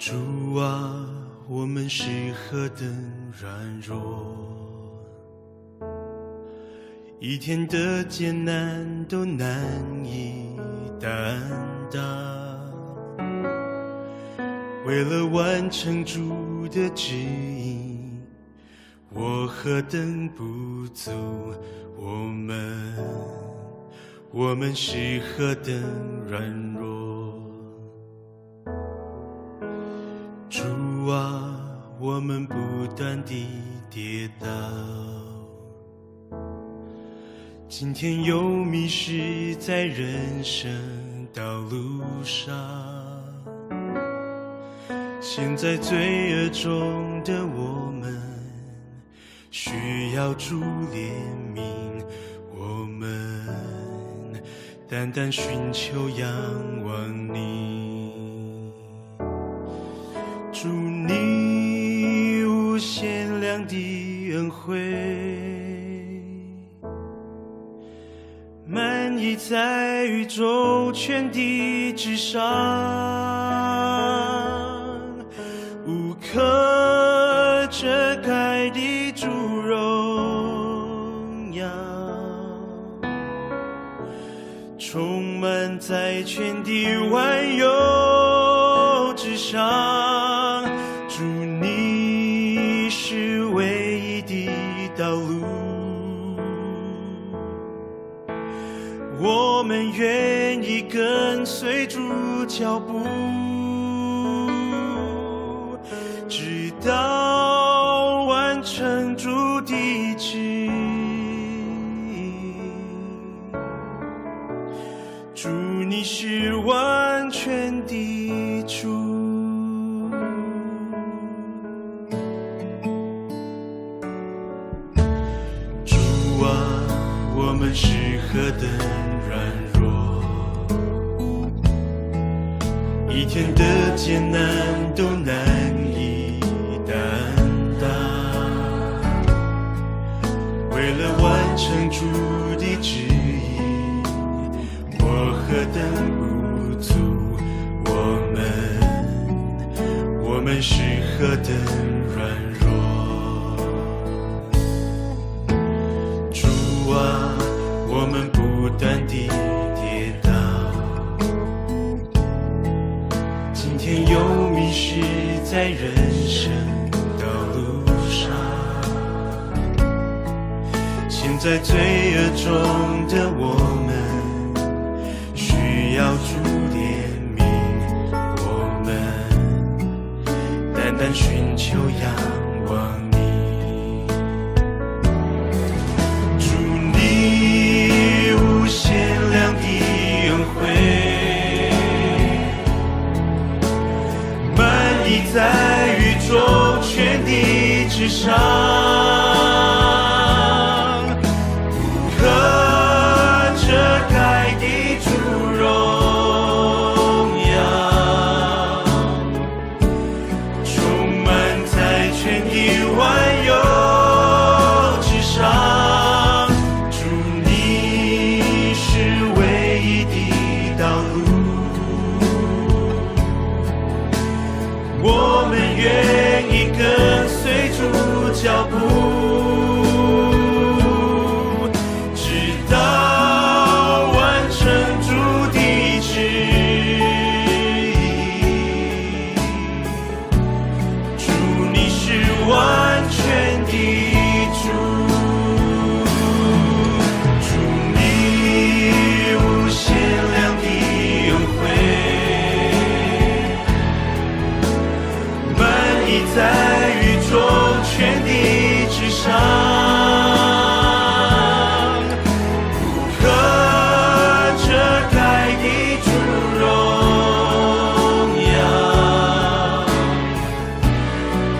主啊，我们是何等软弱，一天的艰难都难以担当。为了完成主的旨意，我何等不足，我们是何等软弱。主啊，我们不断地跌倒，今天又迷失在人生道路上。现在罪恶中的我们需要主怜悯，我们单单寻求仰望你。主你无限量的恩惠，满溢在宇宙全地之上，无可遮盖的主荣耀，充满在全地万有之上。主你是唯一的道路，我们愿意跟随主脚步，直到完成主的旨意。主你是完全的主。主啊，我们是何等软弱，一天的艰难都难以担当。为了完成主的旨意，我何等不足，我们是何等软弱。主啊，我们不断地跌倒，今天又迷失在人生道路上。现在罪恶中的我们需要主怜悯，我们单单寻求仰望你。主你无限量的恩惠，满溢在宇宙全地之上，无可遮盖的主荣耀，充满在全地万有之上。主你是唯一的道路，我们愿意跟随主脚步，直到完成主的旨意。主你是完全的主，主你无限量的恩惠，满溢在宇宙全地之上，无可遮盖的主荣耀，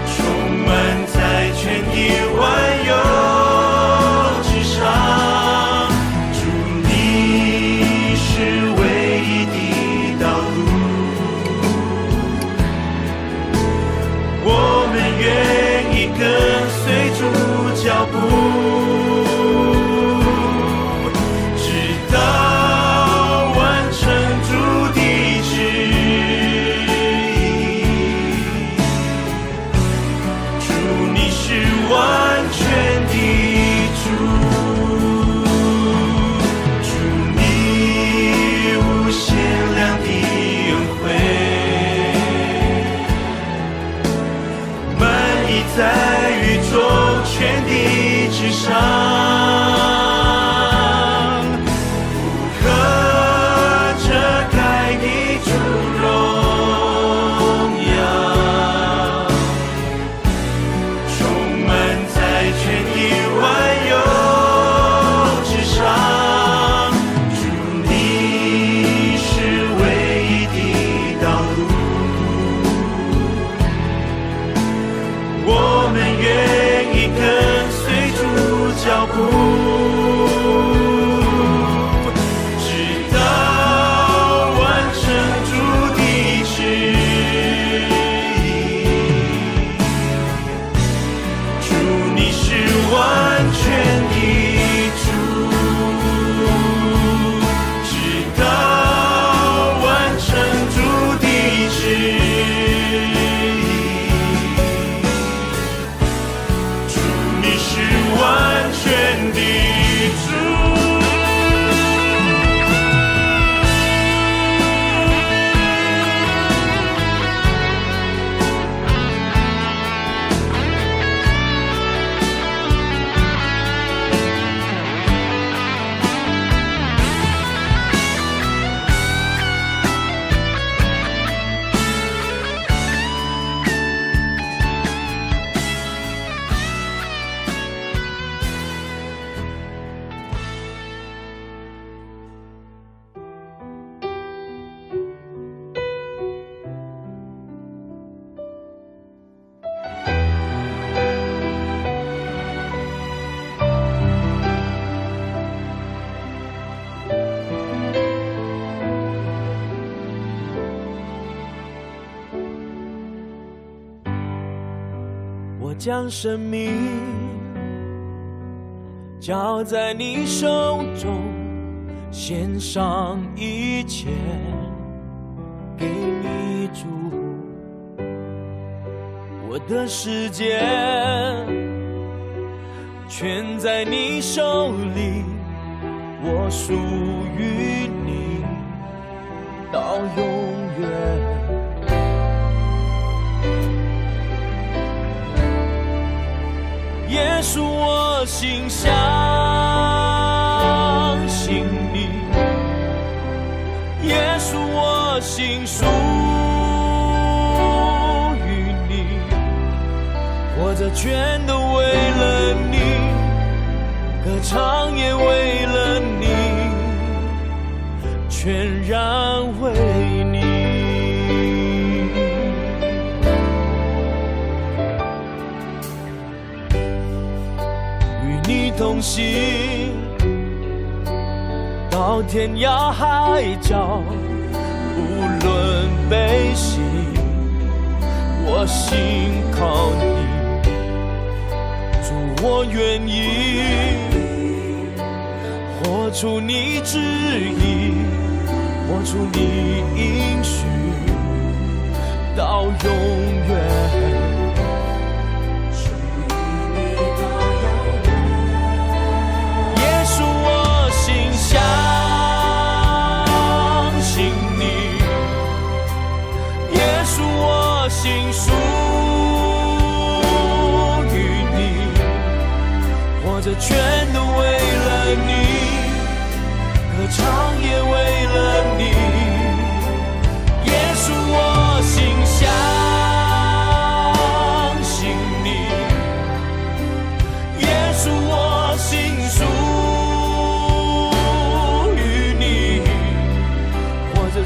充满在全地万有之上。主你是唯一的我将生命交在你手中，献上一切给你主。我的世界全在你手里，我属于你到永远。耶稣，我心相信你，耶稣，我心属于你，活着全都为了你，歌唱也为了你，全然为你。同行到天涯海角，无论悲喜，我心靠你。主，我愿意活出你旨意，活出你应许到永远。相信你，耶稣，我心属于你，活着全都为了你，歌唱也为了你，耶稣，我心相信你，耶稣，我心属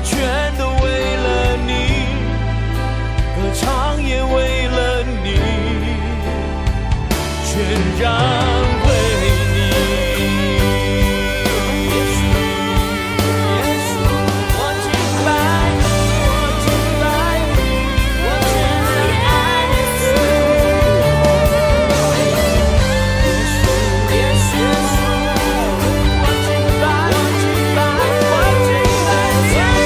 全都为了你，歌唱也为了你，全然为你。耶稣，我敬拜，我敬拜你，我全然爱你。耶稣，我敬拜，我敬拜，我敬拜。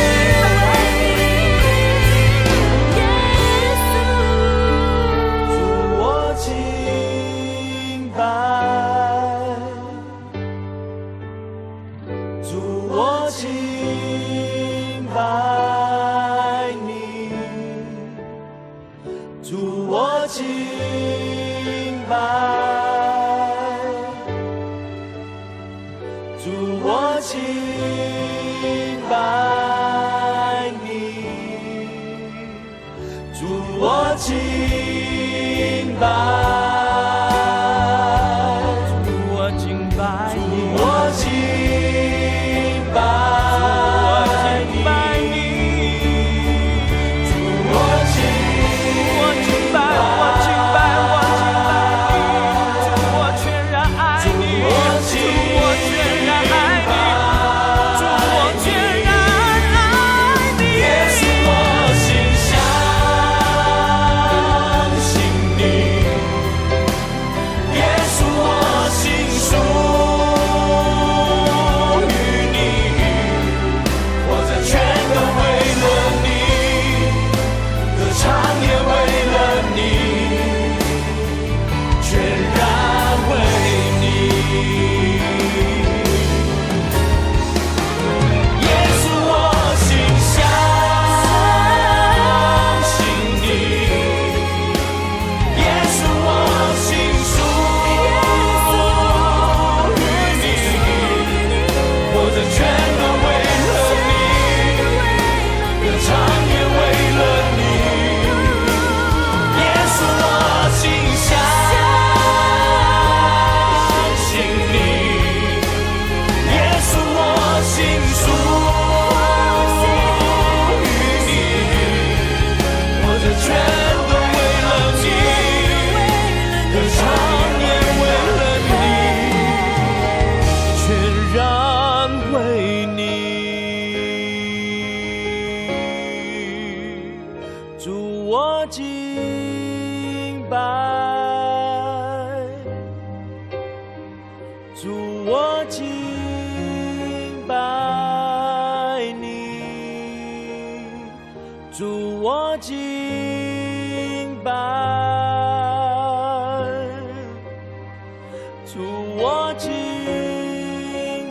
主，我敬拜。主我敬拜，主我敬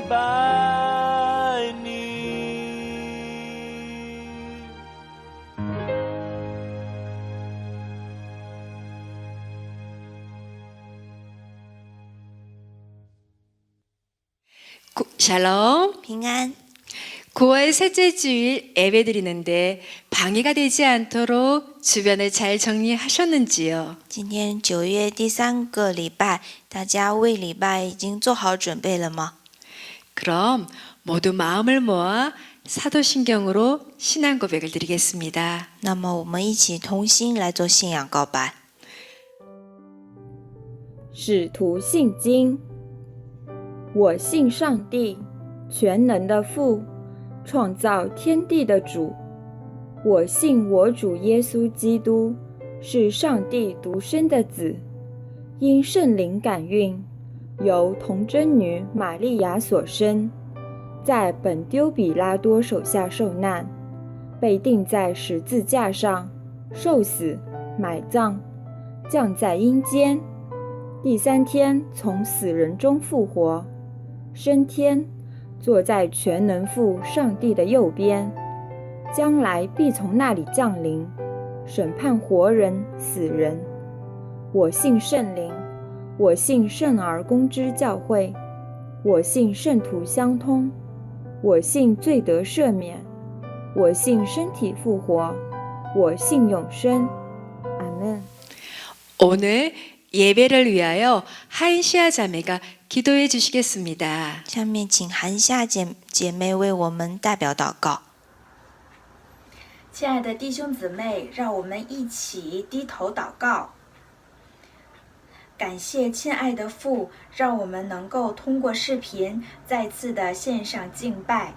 拜你。샬롬. 平安。 9월 셋째 주일 예배 드리는데 방해가 되지 않도록 주변을 잘 정리하셨는지요? 今天9月第3个礼拜，大家为礼拜已经做好准备了吗？ 그럼 모두 마음을 모아 사도신경으로 신앙 고백을 드리겠습니다. 那么我们一起同心来做信仰告白。使徒信经，我信上帝，全能的父，创造天地的主。我信我主耶稣基督是上帝独生的子，因圣灵感孕，由童贞女玛利亚所生，在本丢比拉多手下受难，被钉在十字架上，受死，埋葬，降在阴间。第3天从死人中复活，升天，坐在全能父上帝的右边，将来必从那里降临，审判活人死人。我信圣灵，我信圣而公之教会，我信圣徒相通，我信罪得赦免，我信身体复活，我信永生。阿们。 오늘 예배를 위하여 한시아 자매가 기도해 주시겠습니다. 下面请韩夏姐妹为我们代表祷告。亲爱的弟兄姊妹，让我们一起低头祷告。感谢亲爱的父，让我们能够通过视频再次的线上敬拜。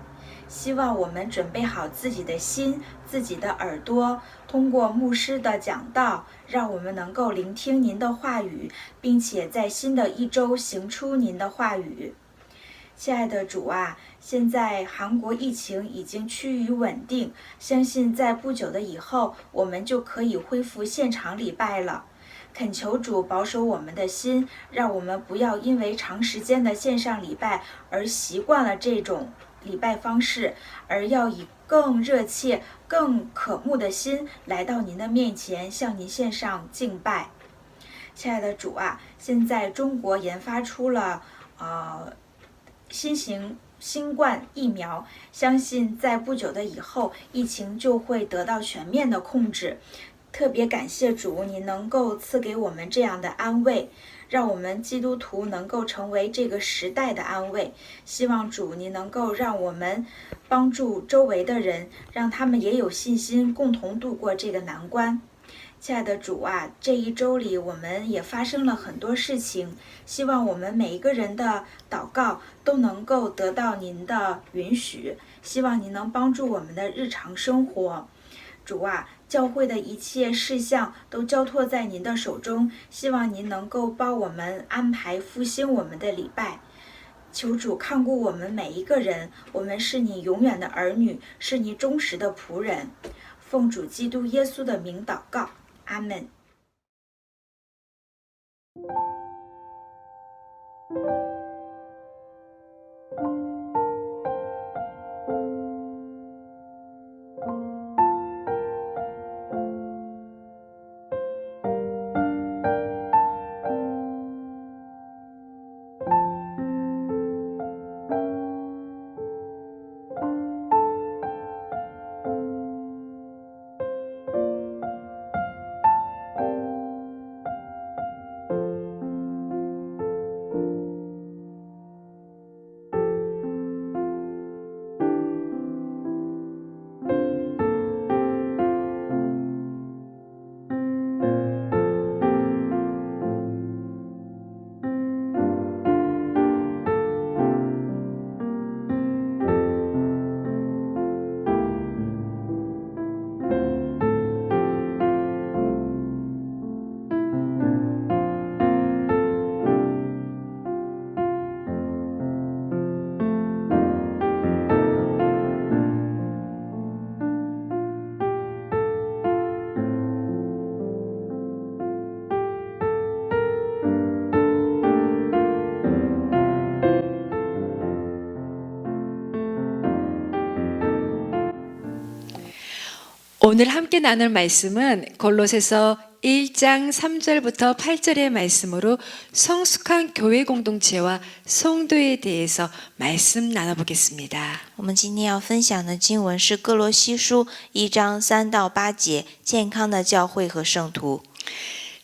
希望我们准备好自己的心、自己的耳朵，通过牧师的讲道，让我们能够聆听您的话语，并且在新的一周行出您的话语。亲爱的主啊，现在韩国疫情已经趋于稳定，相信在不久的以后，我们就可以恢复现场礼拜了。恳求主保守我们的心，让我们不要因为长时间的线上礼拜而习惯了这种礼拜方式，而要以更热切、更渴慕的心来到您的面前，向您献上敬拜。亲爱的主啊，现在中国研发出了新型新冠疫苗，相信在不久的以后，疫情就会得到全面的控制。特别感谢主，你能够赐给我们这样的安慰，让我们基督徒能够成为这个时代的安慰。希望主你能够让我们帮助周围的人，让他们也有信心，共同度过这个难关。亲爱的主啊，这一周里我们也发生了很多事情，希望我们每一个人的祷告都能够得到您的允许，希望您能帮助我们的日常生活。主啊，教会的一切事项都交托在您的手中，希望您能够帮我们安排复兴我们的礼拜。求主看顾我们每一个人，我们是你永远的儿女，是你忠实的仆人。奉主基督耶稣的名祷告，阿们。 오늘 함께 나눌 말씀은 골로새서 1장 3절부터 8절의 말씀으로 성숙한 교회 공동체와 성도에 대해서 말씀 나눠보겠습니다. 我们今天要分享的经文是哥罗西书1章3到8节，健康的教会和圣徒。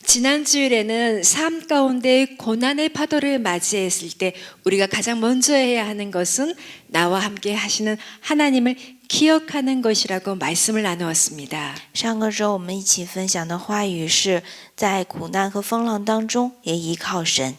지난 주일에는 삶 가운데 고난의 파도를 맞이했을 때 우리가 가장 먼저 해야 하는 것은 나와 함께 하시는 하나님을 기억하는 것이라고 말씀을 나누었습니다. 上个周我们一起分享的话语是在苦难和风浪当中也依靠神。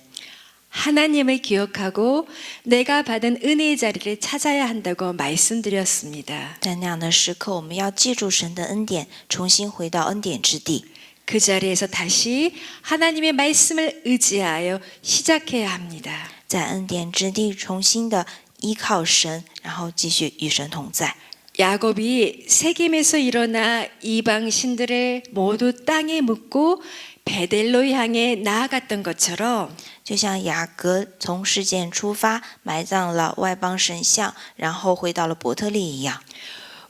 하나님을 기억하고 내가 받은 은혜의 자리를 찾아야 한다고 말씀드렸습니다. 在那样的时刻，我们要记住神的恩典，重新回到恩典之地。 그 자리에서 다시 하나님의 말씀을 의지하여 시작해야 합니다. 在恩典之地重新的依靠神，然后继续与神同在。 야곱이 세겜에서 일어나 이방 신들을 모두 땅에 묻고 베델로 향해 나아갔던 것처럼 就像雅各从事件出发，埋葬了外邦神像，然后回到了伯特利一样。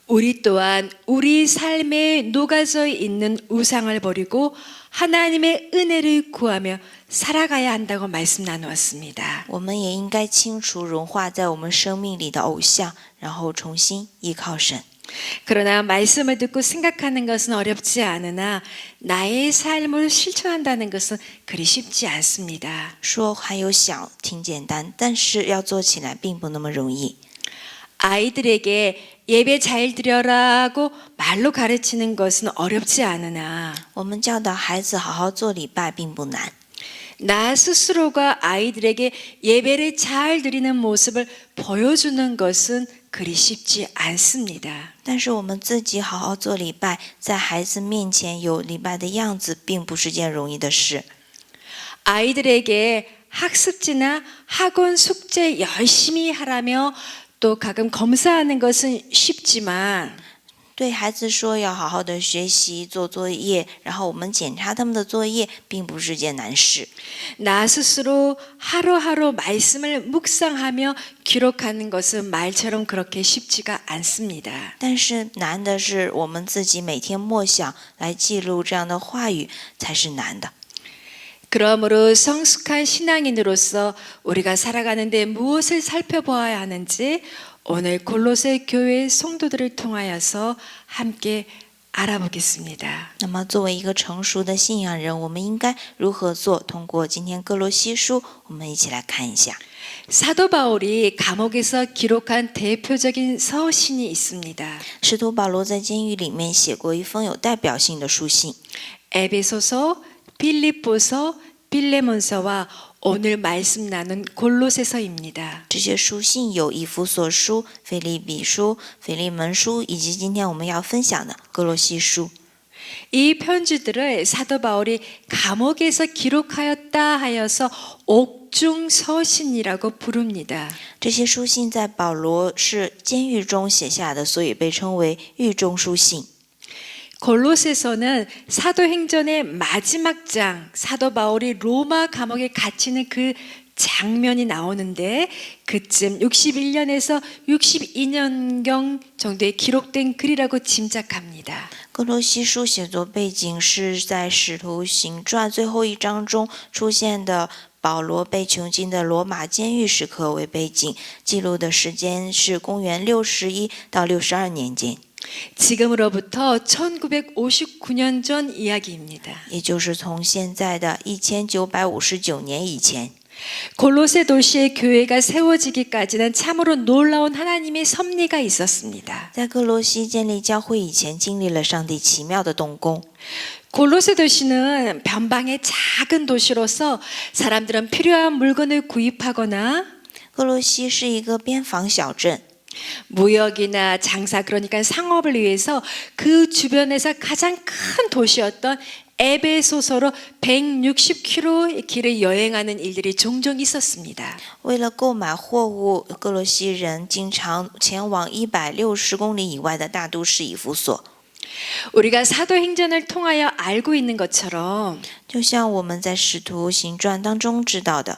우리 또한 우리 삶에 녹아져 있는 우상을 버리고 하나님의 은혜를 구하며 살아가야 한다고 말씀 나누었습니다. 我们也应该清除融化在我们生命里的偶像，然后重新依靠神。 그러나 말씀을 듣고 생각하는 것은 어렵지 않으나 나의 삶을 실천한다는 것은 그리 쉽지 않습니다. 说还有想挺简单，但是要做起来并不那么容易。 아이들에게 예배 잘 드려라고 말로 가르치는 것은 어렵지 않으나 我们教导孩子好好做礼拜并不难， 나 스스로가 아이들에게 예배를 잘 드리는 모습을 보여주는 것은 그리 쉽지 않습니다. 但是我们自己好好做礼拜，在孩子面前有礼拜的样子，并不是件容易的事。 아이들에게 학습지나 학원 숙제 열심히 하라며 또 가끔 검사하는 것은 쉽지만 对孩子说要好好的学习做作业，然后我们检查他们的作业，并不是件难事。 나 스스로 하루하루 말씀을 묵상하며 기록하는 것은 말처럼 그렇게 쉽지가 않습니다. 但是难的是我们自己每天默想来记录这样的话语才是难的。 그러므로 성숙한 신앙인으로서 우리가 살아가는데 무엇을 살펴보아야 하는지 오늘 골로새 교회 성도들을 통하여서 함께 알아보겠습니다. 那么作为一个成熟的信仰人，我们应该如何做？通过今天哥罗西书，我们一起来看一下。 사도 바울이 감옥에서 기록한 대표적인 서신이 있습니다. 使徒保罗在监狱里面写过一封有代表性的书信， 에베소서, 빌립보서, 빌레몬서와 오늘 말씀 나눈 골로새서입니다. 这些书信有以弗所书、腓立比书、腓利门书，以及今天我们要分享的哥罗西书。 이 편지들을 사도 바울이 감옥에서 기록하였다 하여서 옥중 서신이라고 부릅니다. 这些书信在保罗是监狱中写下的，所以被称为狱中书信。 골로새서는 사도행전의 마지막 장, 사도 바울이 로마 감옥에 갇히는 그 장면이 나오는데 그쯤 61년에서 62년경 정도에 기록된 글이라고 짐작합니다. 哥罗西书写作背景是在《使徒行传》最后一章中出现的保罗被囚禁的罗马监狱时刻为背景，记录的时间是公元61到62年间， 지금으로부터 1959년 전 이야기입니다. 也就是从现在的1959年以前。 골로새 도시의 교회가 세워지기까지는 참으로 놀라운 하나님의 섭리가 있었습니다. 在哥罗西建立教会以前，经历了上帝奇妙的动工。 골로새 도시는 변방의 작은 도시로서 사람들은 필요한 물건을 구입하거나 哥罗西是一个边防小镇， 무역이나 장사 그러니까 상업을 위해서 그 주변에서 가장 큰 도시였던 에베소서로 160km 길을 여행하는 일들이 종종 있었습니다. 为了购买货物，哥罗西人经常前往160公里以外的大都市以弗所。 우리가 사도행전을 통하여 알고 있는 것처럼 就像我们在《使徒行传》当中知道的，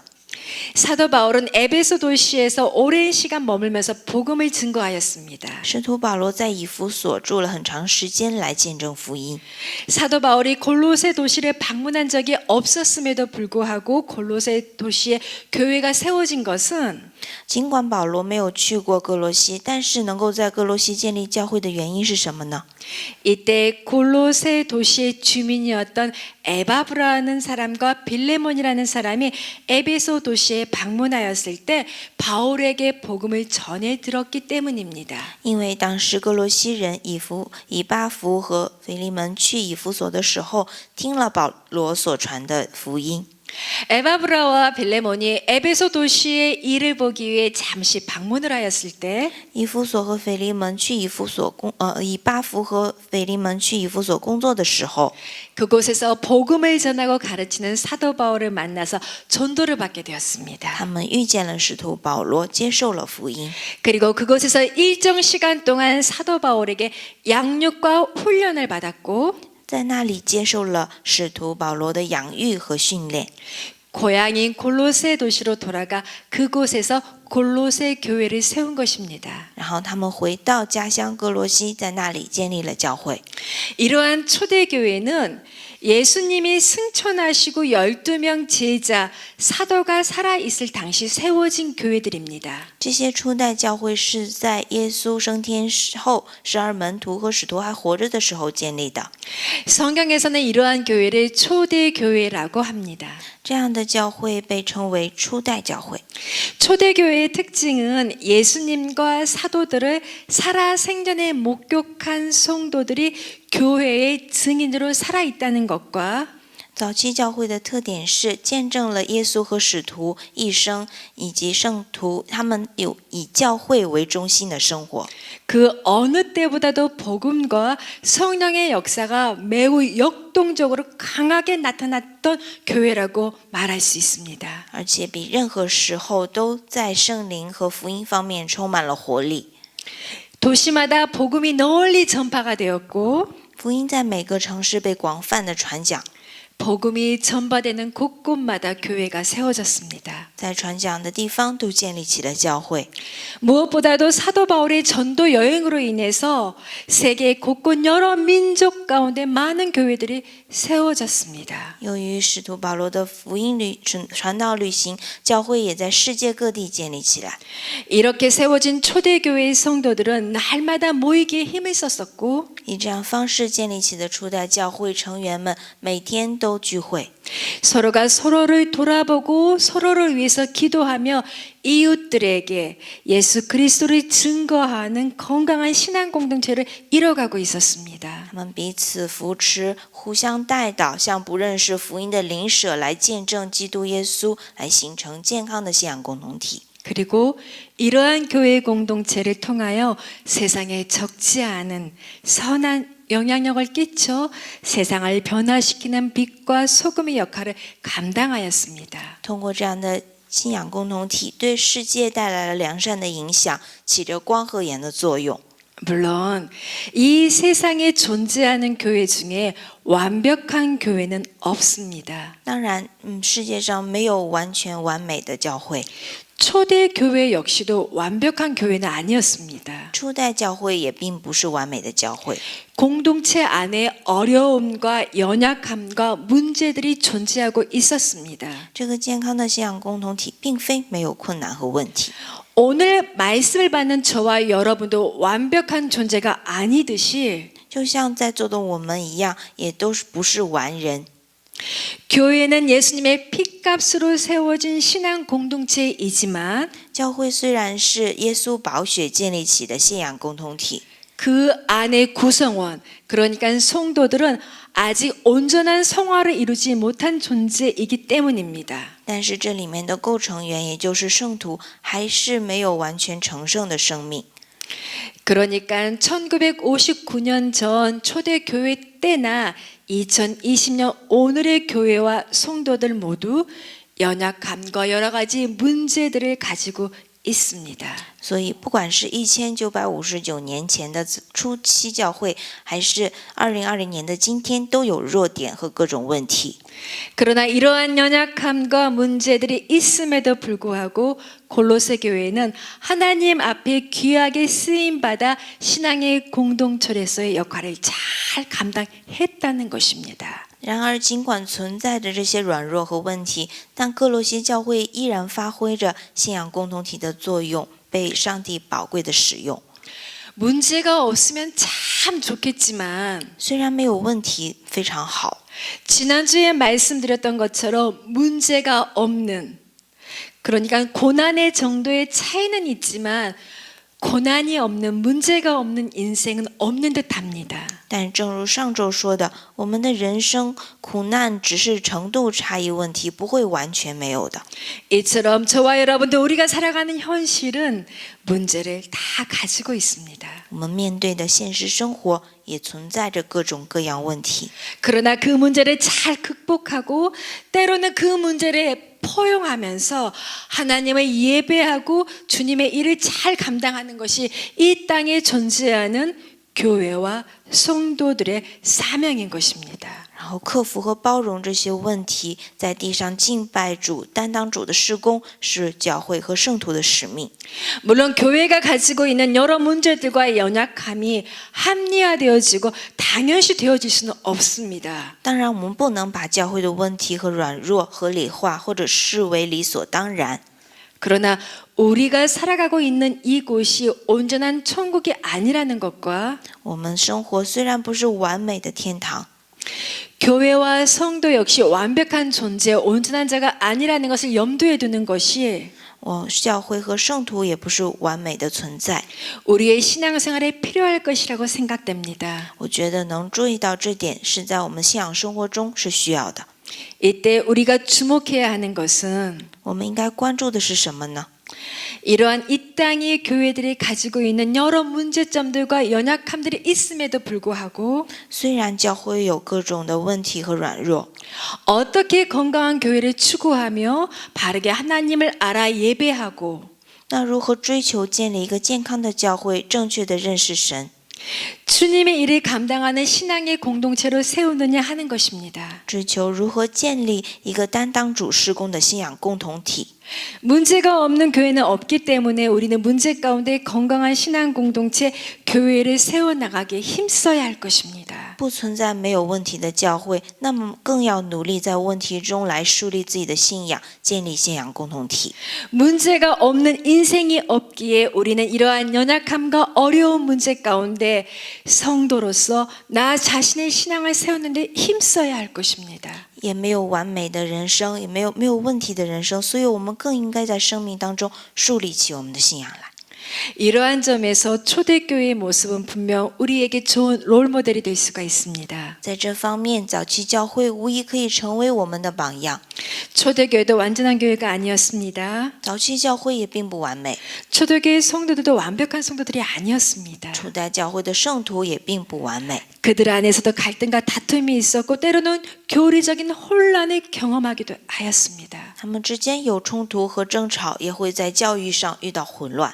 사도 바울은 에베소 도시에서 오랜 시간 머물면서 복음을 증거하였습니다. 使徒保罗在以弗所住了很长时间来见证福音。 사도 바울이 골로새 도시를 방문한 적이 없었음에도 불구하고 골로새 도시에 교회가 세워진 것은 尽管保罗没有去过哥罗西，但是能够在哥罗西建立教会的原因是什么呢？ 이때 골로새 도시의 주민이었던 에바브라는 사람과 빌레몬이라는 사람이 에베소 도시에 방문하였을 때 바울에게 복음을 전해 들었기 때문입니다. 因为当时哥罗西人以巴弗和腓利门去以弗所的时候，听了保罗所传的福音。 에바브라와 빌레몬이 에베소 도시의 일을 보기 위해 잠시 방문을 하였을 때 以弗所和腓利门去以巴弗和腓利门去以弗所工作的时候， 그곳에서 복음을 전하고 가르치는 사도 바울을 만나서 전도를 받게 되었습니다. 他们遇见了使徒保罗，接受了福音。 그리고 그곳에서 일정 시간 동안 사도 바울에게 양육과 훈련을 받았고 在那里接受了使徒保罗的养育和训练。 고향인 골로새 도시로 돌아가 그곳에서 골로새 교회를 세운 것입니다. 然后他们回到家乡哥罗西，在那里建立了教会。 이러한 초대교회는 예수님이 승천하시고 12명 제자, 사도가 살아있을 당시 세워진 교회들입니다. 这些初代教会是在耶稣升天后，12门徒和使徒还活着的时候建立的。 성경에서는 이러한 교회를 초대교회라고 합니다. 这样的教会被称为初代教会。 초대교회의 특징은 예수님과 사도들을 살아생전에 목격한 성도들이 교회의 증인으로 살아있다는 것과 早期教会的特点是见证了耶稣和使徒一生，以及圣徒他们有以教会为中心的生活。 그 어느 때보다도 복음과 성령의 역사가 매우 역동적으로 강하게 나타났던 교회라고 말할 수 있습니다. 而且比任何时候都在圣灵和福音方面充满了活力。 도시마다 복음이 널리 전파가 되었고 福音在每个城市被广泛的传讲， 복음이 전파되는 곳곳마다 교회가 세워졌습니다. 在传讲的地方都建立起了教会。 무엇보다도 사도 바울의 전도 여행으로 인해서 세계 곳곳 여러 민족 가운데 많은 교회들이 세워졌습니다. 由于使徒保罗的福音传道旅行，教会也在世界各地建立起来。 이렇게 세워진 초대교회의 성도들은 날마다 모이기에 힘을 썼었고 以这样方式建立起的初代教会成员们每天都聚会， 서로가 서로를 돌아보고 서로를 위해서 기도하며 이웃들에게 예수 그리스도를 증거하는 건강한 신앙 공동체를 이뤄가고 있었습니다. 他们彼此扶持，互相代祷，向不认识福音的邻舍来见证基督耶稣，来形成健康的信仰共同体。 그리고 이러한 교회 공동체를 통하여 세상에 적지 않은 선한 영향력을 끼쳐 세상을 변화시키는 빛과 소금의 역할을 감당하였습니다. 通过这样的信仰共同体，对世界带来了良善的影响，起着光和盐的作用。 물론 이 세상에 존재하는 교회 중에 완벽한 교회는 없습니다. 当然，世界上没有完全完美的教会， 초대 교회 역시도 완벽한 교회는 아니었습니다. 初代教会也并不是完美的教会。 공동체 안에 어려움과 연약함과 문제들이 존재하고 있었습니다. 这个健康的信仰共同体并非没有困难和问题。 오늘 말씀을 받는 저와 여러분도 완벽한 존재가 아니듯이 就像在座的我们一样，也都不是完人。 교회는 예수님의 피값으로 세워진 신앙 공동체이지만 教会虽然是耶稣宝血建立起的信仰共同体， 그 안의 구성원, 그러니까 성도들은 아직 온전한 성화를 이루지 못한 존재이기 때문입니다. 但是这里面的构成员，也就是圣徒，还是没有完全成圣的生命。 그러니까 1959년 전 초대교회 때나 2020년 오늘의 교회와 성도들 모두 연약함과 여러 가지 문제들을 가지고 있습니다. 所以，不管是1959年前的初期教会，还是2020年的今天，都有弱点和各种问题。 그러나 이러한 연약함과 문제들이 있음에도 불구하고 골로새 교회는 하나님 앞에 귀하게 쓰임받아 신앙의 공동체로서의 역할을 잘 감당했다는 것입니다. 然而，尽管存在着这些软弱和问题，但哥罗西教会依然发挥着信仰共同体的作用，被上帝宝贵的使用。 문제가 없으면 참 좋겠지만 虽然没有问题，非常好。 지난주에 말씀드렸던 것처럼 문제가 없는, 그러니까 고난의 정도의 차이는 있지만 고난이 없는, 문제가 없는 인생은 없는 듯합니다. 但正如上周说的，我们的人生苦难只是程度差异问题，不会完全没有的。 이처럼 저와 여러분들 우리가 살아가는 현실은 문제를 다 가지고 있습니다. 我们面对的现实生活也存在着各种各样问题， 그러나 그 문제를 잘 극복하고 때로는 그 문제를 포용하면서 하나님을 예배하고 주님의 일을 잘 감당하는 것이 이 땅에 존재하는 교회와 성도들의 사명인 것입니다. 然后克服和包容这些问题，在地上敬拜主、担当主的事工，是教会和圣徒的使命。 물론 교회가 가지고 있는 여러 문제들과의 연약함이 합리화되어지고 당연시 되어질 수는 없습니다. 当然，我们不能把教会的问题和软弱合理化，或者视为理所当然。 그러나 우리가 살아가고 있는 이곳이 온전한 천국이 아니라는 것과 我们生活虽然不是完美的天堂， 교회와 성도 역시 완벽한 존재, 온전한 자가 아니라는 것을 염두에 두는 것이 教会和圣徒也不是完美的存在。 우리의 신앙생활에 필요할 것이라고 생각됩니다. 我觉得能注意到这点，是在我们信仰生活中是需要的。 이때 우리가 주목해야 하는 것은 我们应该关注的是什么呢？ 이러한 이 땅의 교회들이 가지고 있는 여러 문제점들과 연약함들이 있음에도 불구하고 虽然教会有各种的问题和软弱， 어떻게 건강한 교회를 추구하며 바르게 하나님을 알아 예배하고 那如何追求建立一个健康的教会，正确的认识神， 주님의 일을 감당하는 신앙의 공동체로 세우느냐 하는 것입니다. 追求如何建立一个担当主事工的信仰共同体。 문제가 없는 교회는 없기 때문에 우리는 문제 가운데 건강한 신앙 공동체, 교회를 세워나가기에 힘써야 할 것입니다. 不存在没有问题的教会，那么更要努力在问题中来树立自己的信仰，建立信仰共同体。 문제가 없는 인생이 없기에 우리는 이러한 연약함과 어려운 문제 가운데 성도로서 나 자신의 신앙을 세우는 데 힘써야 할 것입니다. 也没有完美的人生，也没有问题的人生，所以我们更应该在生命当中树立起我们的信仰来。 이러한 점에서 초대교회의 모습은 분명 우리에게 좋은 롤모델이 될 수가 있습니다. 在这方面，早期教会无疑可以成为我们的榜样。 초대교회도 완전한 교회가 아니었습니다. 早期教会也并不完美， 초대교회 성도들도 완벽한 성도들이 아니었습니다. 初代教会的圣徒也并不完美。 그들 안에서도 갈등과 다툼이 있었고 때로는 교리적인 혼란을 경험하기도 하였습니다. 他们之间有冲突和争吵，也会在教育上遇到混乱。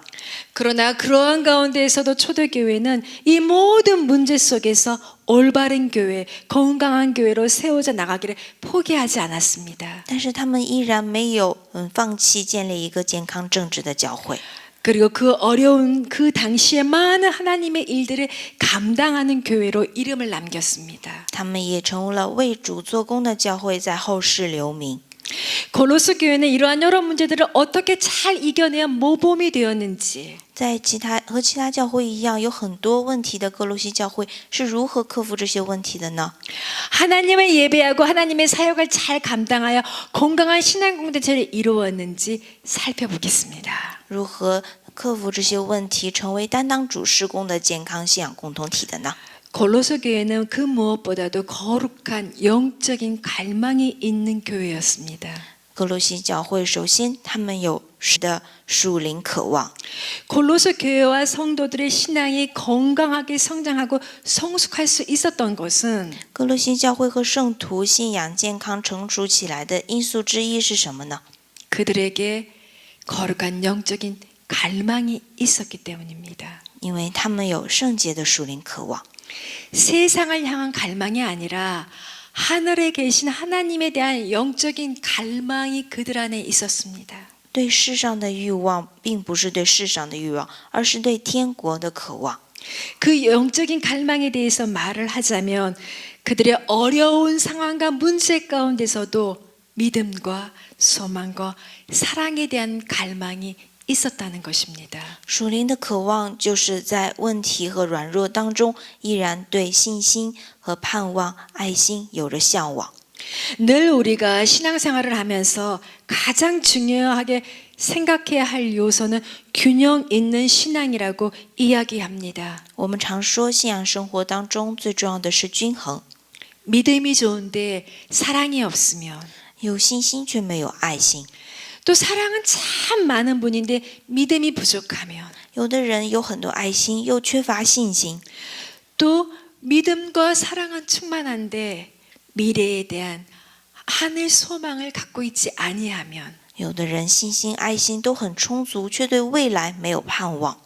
그러나 그러한 가운데에서도 초대교회는 이 모든 문제 속에서 올바른 교회, 건강한 교회로 세워져 나가기를 포기하지 않았습니다. 但是他们依然没有放弃建立一个健康正直的教会。 그리고 그 어려운 그 당시에 많은 하나님의 일들을 감당하는 교회로 이름을 남겼습니다. 他们也成为了为主做工的教会，在后世留名。 골로새 교회는 이러한 여러 문제들을 어떻게 잘 이겨내야 모범이 되었는지 在其他教会一样，有很多问题的哥罗西教会是如何克服这些问题的呢？ 하나님을 예배하고 하나님의 사역을 잘 감당하여 건강한 신앙 공동체를 이루었는지 살펴보겠습니다. 如何克服这些问题，成为担当主事工的健康信仰共同体的呢？ 골로새 교회는 그 무엇보다도 거룩한 영적인 갈망이 있는 교회였습니다. 哥罗西教会首先他们有的属灵渴望， 골로새 교회와 성도들의 신앙이 건강하게 성장하고 성숙할 수 있었던 것은 哥罗西教会和圣徒信仰健康成熟起来的因素之一是什么呢？ 그들에게 거룩한 영적인 갈망이 있었기 때문입니다. 因为他们有圣洁的属灵渴望， 세상을 향한 갈망이 아니라 하늘에 계신 하나님에 대한 영적인 갈망이 그들 안에 있었습니다. 对世上的欲望并不是对世上的欲望，而是对天国的渴望。 그 영적인 갈망에 대해서 말을 하자면 그들의 어려운 상황과 문제 가운데서도 믿음과 소망과 사랑에 대한 갈망이 있었다는 것입니다. 属灵的渴望就是在问题和软弱当中，依然对信心和盼望、爱心有着向往。 늘 우리가 신앙생활을 하면서 가장 중요하게 생각해야 할 요소는 균형 있는 신앙이라고 이야기합니다. 我们常说，信仰生活当中最重要的是均衡。 믿음이 좋은데 사랑이 없으면 有信心却没有爱心， 또 사랑은 참 많은 분인데 믿음이 부족하면 有的人有很多爱心，又缺乏信心。 또 믿음과 사랑은 충만한데 미래에 대한 하늘 소망을 갖고 있지 아니하면 有的人信心、爱心都很充足，却对未来没有盼望，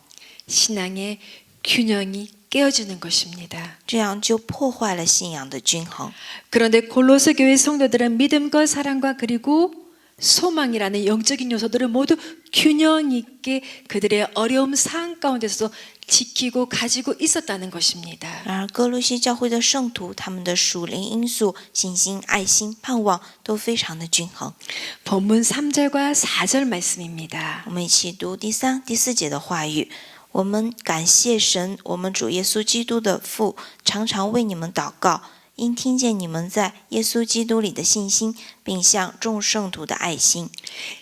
신앙의 균형이 깨어지는 것입니다. 这样就破坏了信仰的均衡。 그런데 골로새 교회 성도들은 믿음과 사랑과 그리고 소망이라는 영적인 요소들을 모두 균형 있게 그들의 어려움 상황 가운데서 지키고 가지고 있었다는 것입니다. 然而，哥罗西教会的圣徒，他们的属灵因素、信心、爱心、盼望都非常的均衡。 본문 3절과 4절 말씀입니다. 我们一起读第3、第4节的话语。我们感谢神，我们主耶稣基督的父，常常为你们祷告，因听见你们在耶稣基督里的信心，并向众圣徒的爱心。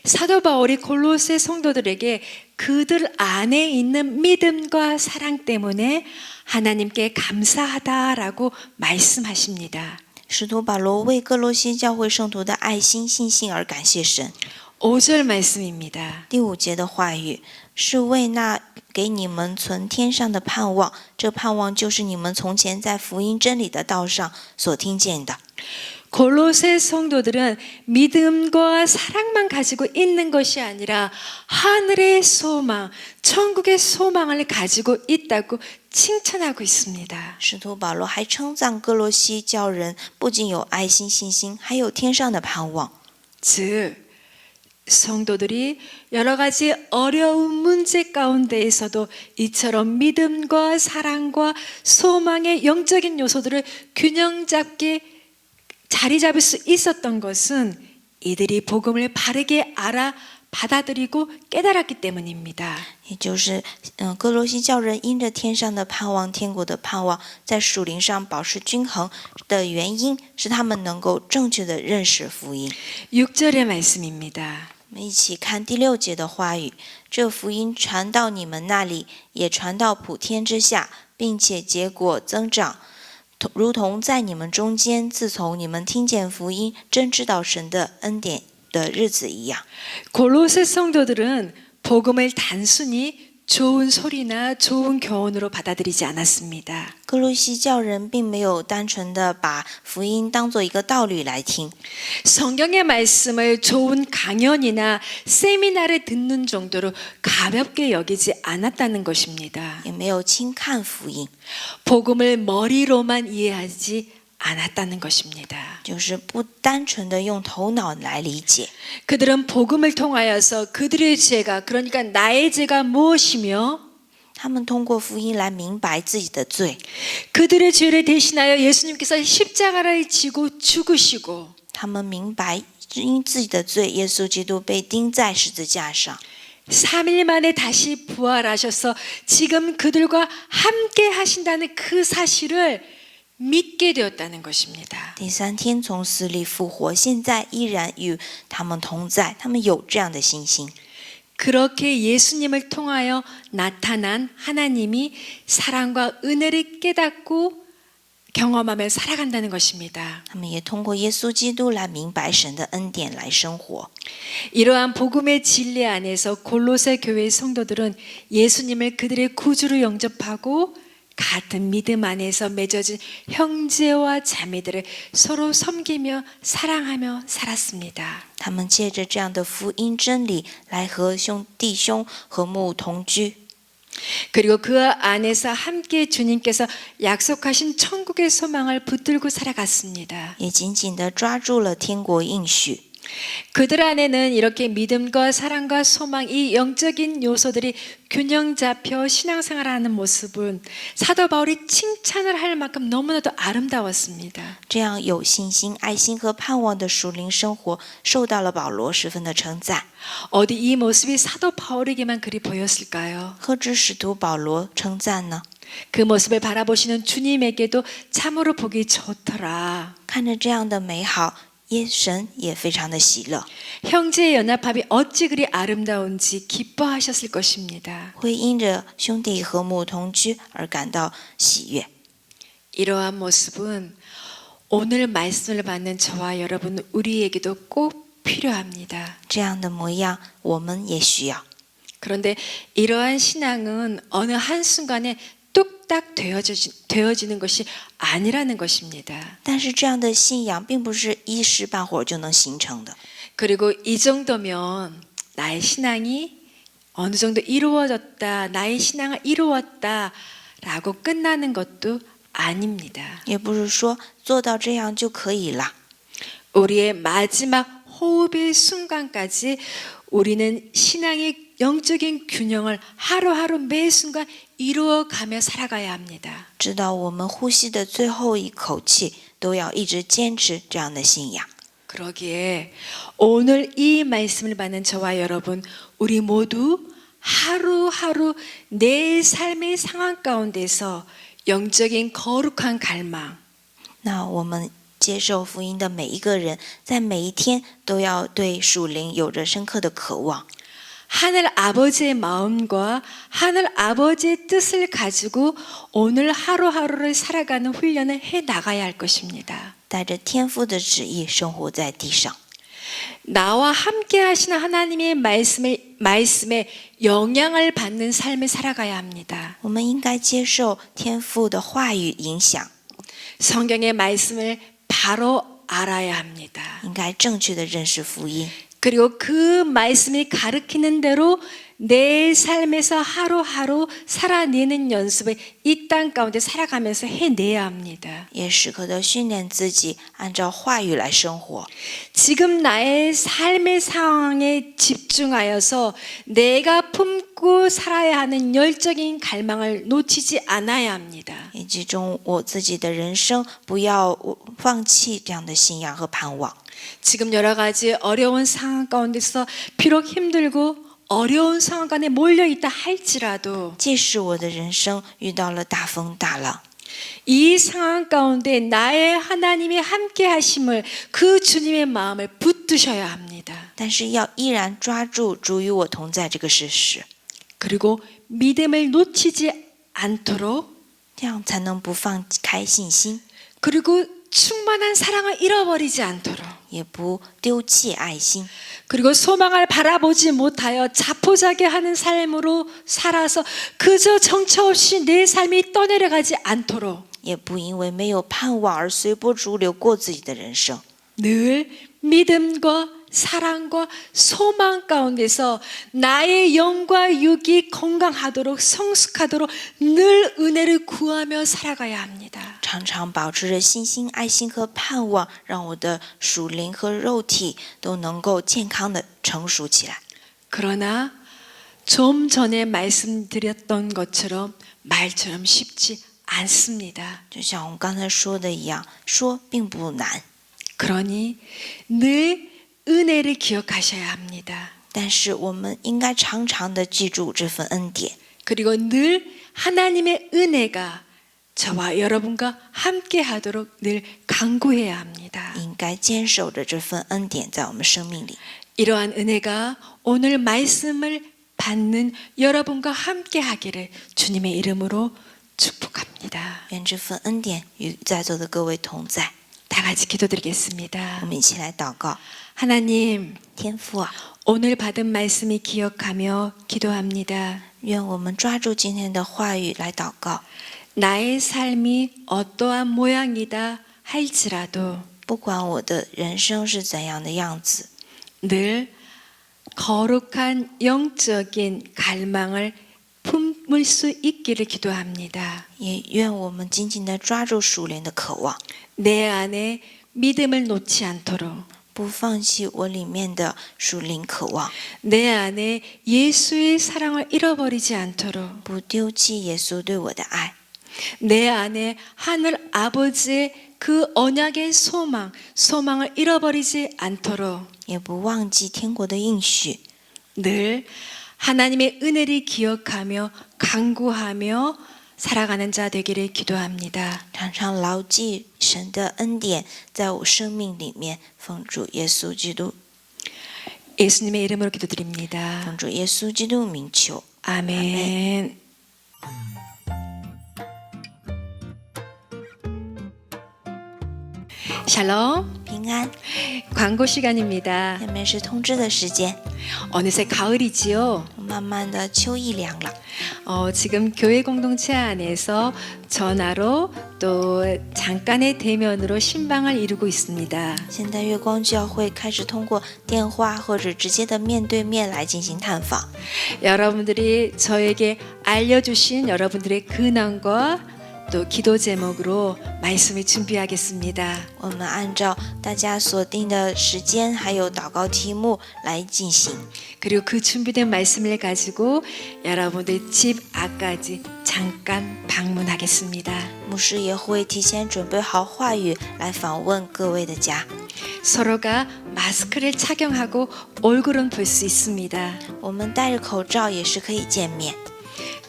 사도 바울이 골로새 성도들에게 그들 안에 있는 믿음과 사랑 때문에 하나님께 감사하다라고 말씀하십니다. 使徒保罗为哥罗西教会圣徒的爱心、信心而感谢神。 5절 말씀입니다. 第5节的话语是为那给你们存天上的盼望，这盼望就是你们从前在福音真理的道上所听见的。 골로새 성도들은 믿음과 사랑만 가지고 있는 것이 아니라 하늘의 소망, 천국의 소망을 가지고 있다고 칭찬하고 있습니다. 使徒保罗还称赞哥罗西教人不仅有爱心、信心，还有天上的盼望。 즉 성도들이 여러 가지 어려운 문제 가운데에서도 이처럼 믿음과 사랑과 소망의 영적인 요소들을 균형 잡게 자리 잡을 수 있었던 것은 이들이 복음을 바르게 알아 받아들이고 깨달았기 때문입니다. 也就是哥罗西教人因着天上的盼望、天国的盼望，在属灵上保持均衡的原因，是他们能够正确的认识福音。 6절의 말씀입니다. 我们一起看第6节的话语：这福音传到你们那里，也传到普天之下，并且结果增长，如同在你们中间，自从你们听见福音，真知道神的恩典的日子一样。 골로새 성도들은 복음을 단순히 좋은 소리나 좋은 교훈으로 받아들이지 않았습니다. 哥罗西教人并没有单纯的把福音当作一个道理来听， 성경의 말씀을 좋은 강연이나 세미나를 듣는 정도로 가볍게 여기지 않았다는 것입니다. 也没有轻看福音， 복음을 머리로만 이해하지 않았다는 것입니다. 就是不单纯的用头脑来理解。 그들은 복음을 통하여서 그들의 죄가 그러니까 나의 죄가 무엇이며 他们通过福音来明白自己的罪， 그들의 죄를 대신하여 예수님께서 십자가를 지고 죽으시고 他们明白因自己的罪，耶稣基督被钉在十字架上。 3일 만에 다시 부활하셔서 지금 그들과 함께 하신다는 그 사실을 믿게 되었다는 것입니다. 第3天从死里复活，现在依然与他们同在，他们有这样的信心。 그렇게 예수님을 통하여 나타난 하나님이 사랑과 은혜를 깨닫고 경험하며 살아간다는 것입니다. 他们也通过耶稣基督来明白神的恩典来生活。 이러한 복음의 진리 안에서 골로새 교회의 성도들은 예수님을 그들의 구주로 영접하고 같은 믿음 안에서 맺어진 형제와 자매들을 서로 섬기며 사랑하며 살았습니다. 他们借着这样的福音真理来和弟兄和睦同居， 그리고 그 안에서 함께 주님께서 약속하신 천국의 소망을 붙들고 살아갔습니다. 也紧紧地抓住了天国应许。 그들 안에는 이렇게 믿음과 사랑과 소망, 이 영적인 요소들이 균형 잡혀 신앙생활하는 모습은 사도 바울이 칭찬을 할 만큼 너무나도 아름다웠습니다. 这样有信心、爱心和盼望的属灵生活，受到了保罗十分的称赞。 어디 이 모습이 사도 바울에게만 그리 보였을까요? 何止使徒保罗称赞呢？ 그 모습을 바라보시는 주님에게도 참으로 보기 좋더라. 看着这样的美好，神也非常的喜乐。 형제의 연합합이 어찌 그리 아름다운지 기뻐하셨을 것입니다. 会因着兄弟和睦同居而感到喜悦。 이러한 모습은 오늘 말씀을 받는 저와 여러분 우리에게도 꼭 필요합니다. 这样的模样，我们也需要。 그런데 이러한 신앙은 어느 한순간에 뚝딱 되어지는 것이 아니라는 것입니다. 但是这样的信仰并不是一时半会儿就能形成的。 그리고 이 정도면 나의 신앙이 어느 정도 이루어졌다, 나의 신앙을 이루었다라고 끝나는 것도 아닙니다. 也不是说做到这样就可以了。 우리의 마지막 호흡의 순간까지 우리는 신앙의 영적인 균형을 하루하루 매 순간 이루어가며 살아가야 합니다. 直到我们呼吸的最后一口气，都要一直坚持这样的信仰。 그러기에 오늘 이 말씀을 받는 저와 여러분, 우리 모두 하루하루 내 삶의 상황 가운데서 영적인 거룩한 갈망, 那我们接受福音的每一个人，在每一天都要对属灵有着深刻的渴望。 하늘 아버지의 마음과 하늘 아버지의 뜻을 가지고 오늘 하루하루를 살아가는 훈련을 해 나가야 할 것입니다. 带着天父的旨意生活在地上。 나와 함께 하시는 하나님의 말씀에 영향을 받는 삶을 살아가야 합니다. 我们应该接受天父的话语影响， 성경의 말씀을 바로 알아야 합니다. 应该正确的认识福音， 그리고 그 말씀이 가르치는 대로 내 삶에서 하루하루 살아내는 연습을 이 땅 가운데 살아가면서 해내야 합니다. 也时刻的训练自己，按照话语来生活。 지금 나의 삶의 상황에 집중하여서 내가 품고 살아야 하는 열정인 갈망을 놓치지 않아야 합니다. 也集中我自己的人生，不要放弃这样的信仰和盼望。 지금 여러 가지 어려운 상황 가운데서 비록 힘들고 어려운 상황 안에 몰려있다 할지라도 即使我的人生遇到了大风大浪， 이 상황 가운데 나의 하나님의 함께 하심을 그 주님의 마음을 붙드셔야 합니다. 但是要依然抓住主与我同在这个事实， 그리고 믿음을 놓치지 않도록 这样才能不放开信心， 그리고 충만한 사랑을 잃어버리지 않도록 也不丢弃爱心， 그리고 소망을 바라보지 못하여 자포자기하는 삶으로 살아서 그저 정처 없이 내 삶이 떠내려가지 않도록 也不因为没有盼望而随波逐流过自己的人生。 늘 믿음과 사랑과 소망 가운데서 나의 영과 육이 건강하도록 성숙하도록 늘 은혜를 구하며 살아가야 합니다. 常常保持着信心、爱心和盼望，让我的属灵和肉体都能够健康的成熟起来。 그러나 좀 전에 말씀드렸던 것처럼 말처럼 쉽지 않습니다. 就像我们刚才说的一样，说并不难， 그러니 늘 은혜를 기억하셔야 합니다. 但是我们应该常常的记住这份恩典， 그리고 늘 하나님의 은혜가 저와 여러분과 함께 하도록 늘 간구해야 합니다. 应该坚守着这份恩典在我们生命里。 이러한 은혜가 오늘 말씀을 받는 여러분과 함께 하기를 주님의 이름으로 축복합니다. 愿这份恩典与在座的各位同在。 다 같이 기도드리겠습니다. 我们一起来祷告。 하나님, 天父啊， 오늘 받은 말씀이 기억하며 기도합니다. 愿我们抓住今天的话语来祷告。 나의 삶이 어떠한 모양이다 할지라도 不管我的人生是怎样的样子， 늘 거룩한 영적인 갈망을 품을 수 있기를 기도합니다. 也愿我们紧紧地抓住属灵的渴望， 내 안에 믿음을 놓지 않도록 不放弃我里面的属灵渴望， 내 안에 예수의 사랑을 잃어버리지 않도록 不丢弃耶稣对我的爱， 내 안에 하늘 아버지의 그 언약의 소망을 잃어버리지 않도록 也不忘记天国的应许， 늘 하나님의 은혜를 기억하며 간구하며 살아가는 자 되기를 기도합니다. 常常牢记神的恩典在我生命里面，奉主耶稣基督， 예수님의 이름으로 기도드립니다. 奉主耶稣基督名求， 아멘. 샬롬. 平安。 광고 시간입니다. 下面是通知的时间， 어느새 가을이지요. 慢慢的秋意凉了。 지금 교회 공동체 안에서 전화로 또 잠깐의 대면으로 신방을 이루고 있습니다. 现在月光教会开始通过电话或者直接的面对面来进行探访。 여러분들이 저에게 알려주신 여러분들의 근황과 또 기도 제목으로 말씀을 준비하겠습니다. 我们按照大家所定的时间还有祷告题目来进行。 그리고 그 준비된 말씀을 가지고 여러분들 집 앞까지 잠깐 방문하겠습니다. 牧师也会提前准备好话语来访问各位的家。 서로가 마스크를 착용하고 얼굴은 볼 수 있습니다. 我们戴着口罩也是可以见面。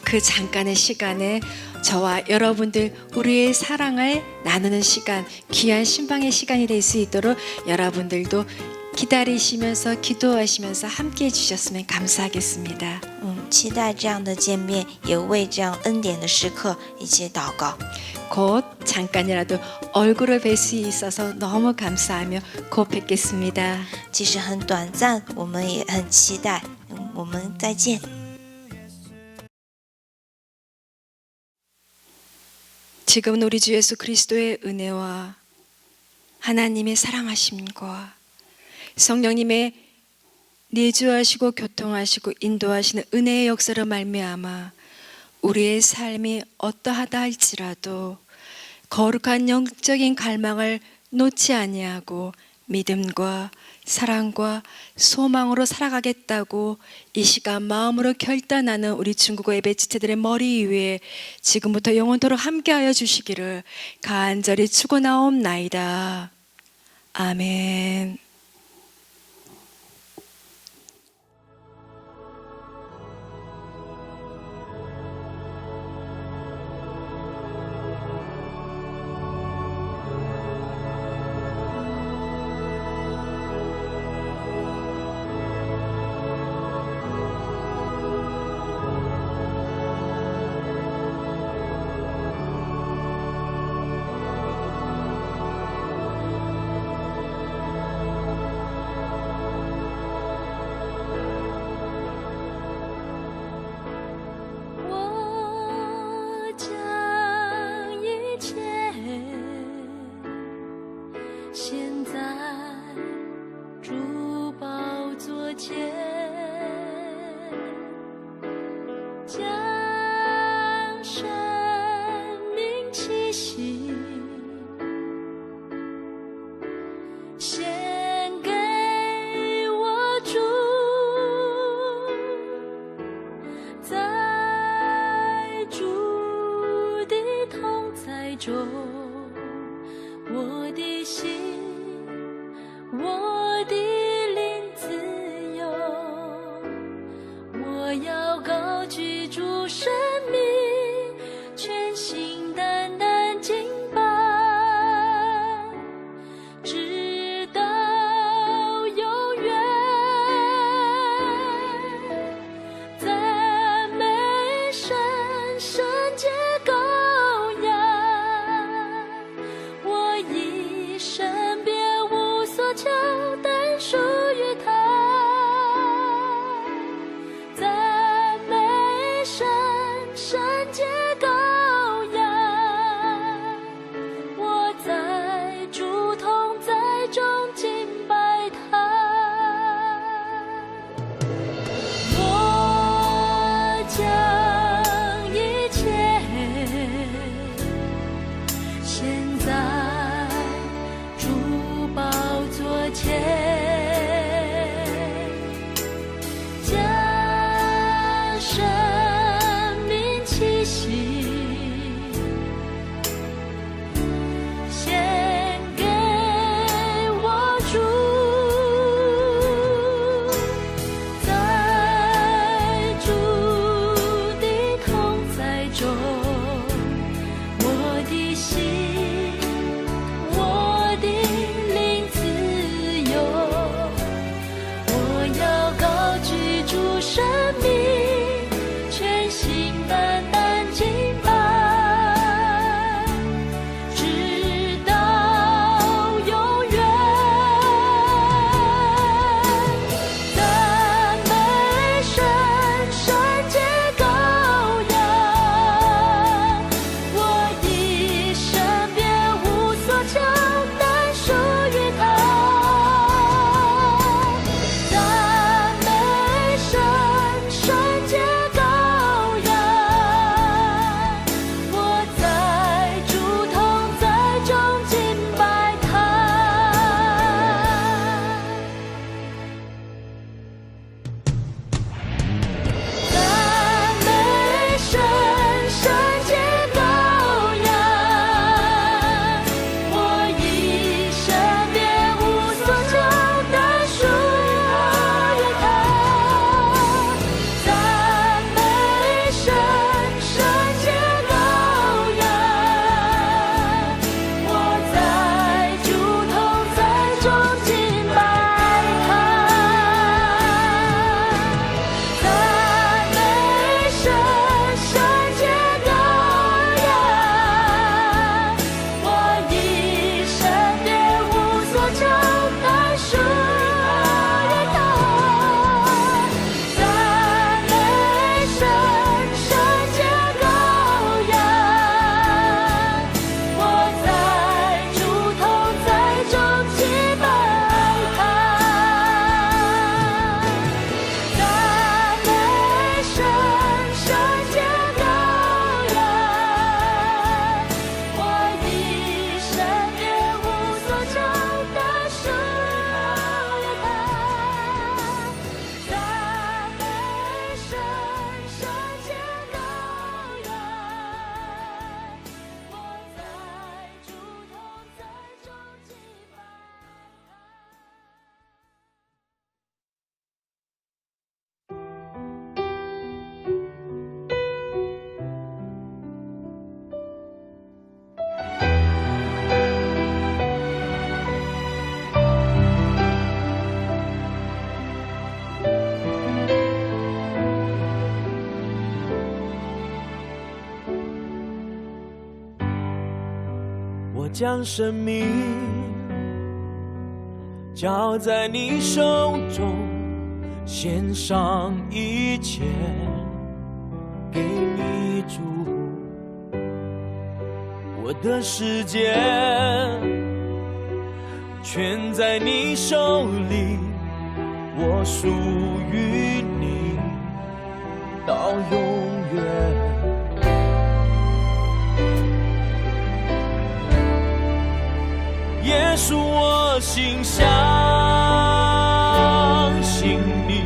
그 잠깐의 시간에 저와 여러분들 우리의 사랑을 나누는 시간, 귀한 신방의 시간이 될 수 있도록 여러분들도 기다리시면서 기도하시면서 함께해 주셨으면 감사하겠습니다. 期待这样的见面，也为这样恩典的时刻一起祷告。 곧 잠깐이라도 얼굴을 뵐 수 있어서 너무 감사하며 곧 뵙겠습니다. 即使很短暂，我们也很期待。我们再见。 지금은 우리 주 예수 그리스도의 은혜와 하나님의 사랑하심과 성령님의 내주하시고 교통하시고 인도하시는 은혜의 역사로 말미암아 우리의 삶이 어떠하다 할지라도 거룩한 영적인 갈망을 놓지 아니하고 믿음과 사랑과 소망으로 살아가겠다고 이 시간 마음으로 결단하는 우리 중국어 예배 지체들의 머리 위에 지금부터 영원토록 함께하여 주시기를 간절히 축원하옵나이다. 아멘. 将生命交在你手中，献上一切给你主。我的世界全在你手里，我属于你到永远。耶稣，我心相信你，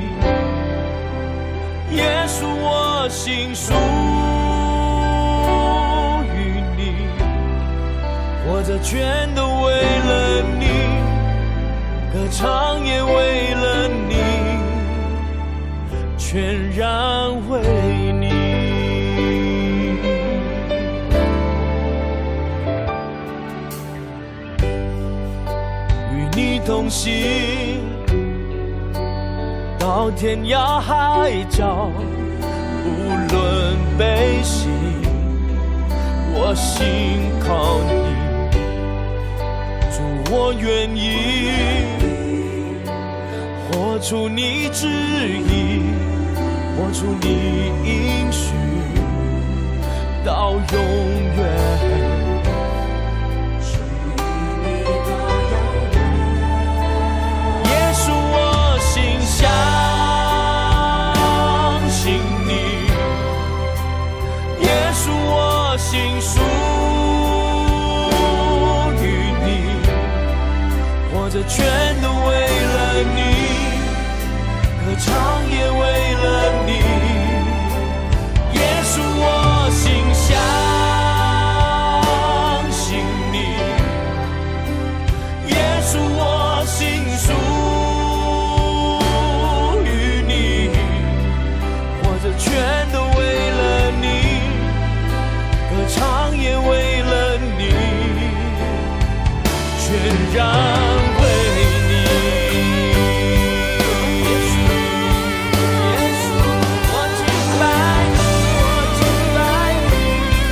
耶稣，我心属于你，活着全都为了你，歌唱也为了你，全然为你。你同行到天涯海角，无论悲喜，我心靠你。主，我愿意活出你旨意，活出你应许到永远。相信你，耶稣，我心属于你，活着全都为了你，歌唱也为了你，耶稣，我心相信你，耶稣，我心属全都为了你，歌唱也为了你，全然为你。耶稣，我敬拜你，我敬拜你，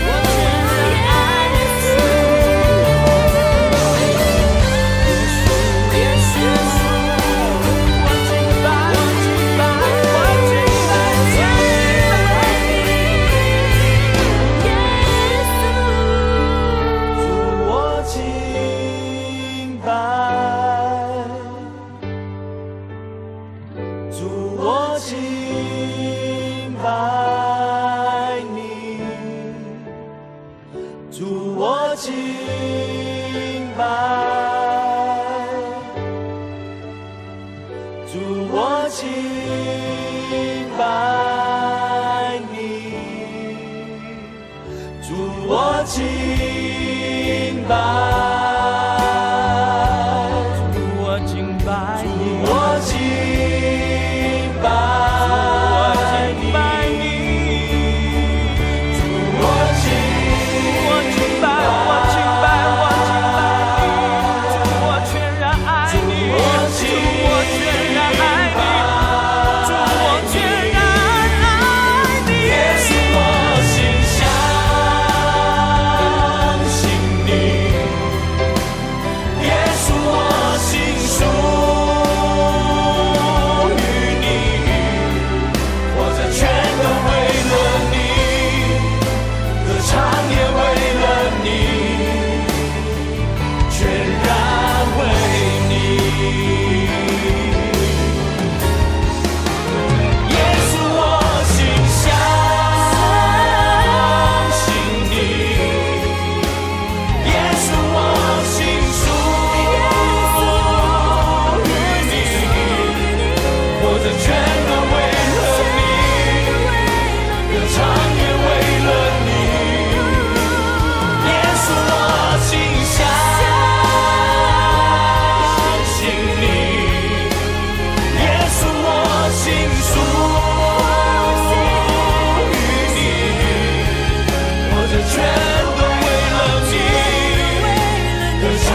我全然爱你。耶稣，我敬拜，我敬拜，我敬拜。全都为了你，歌唱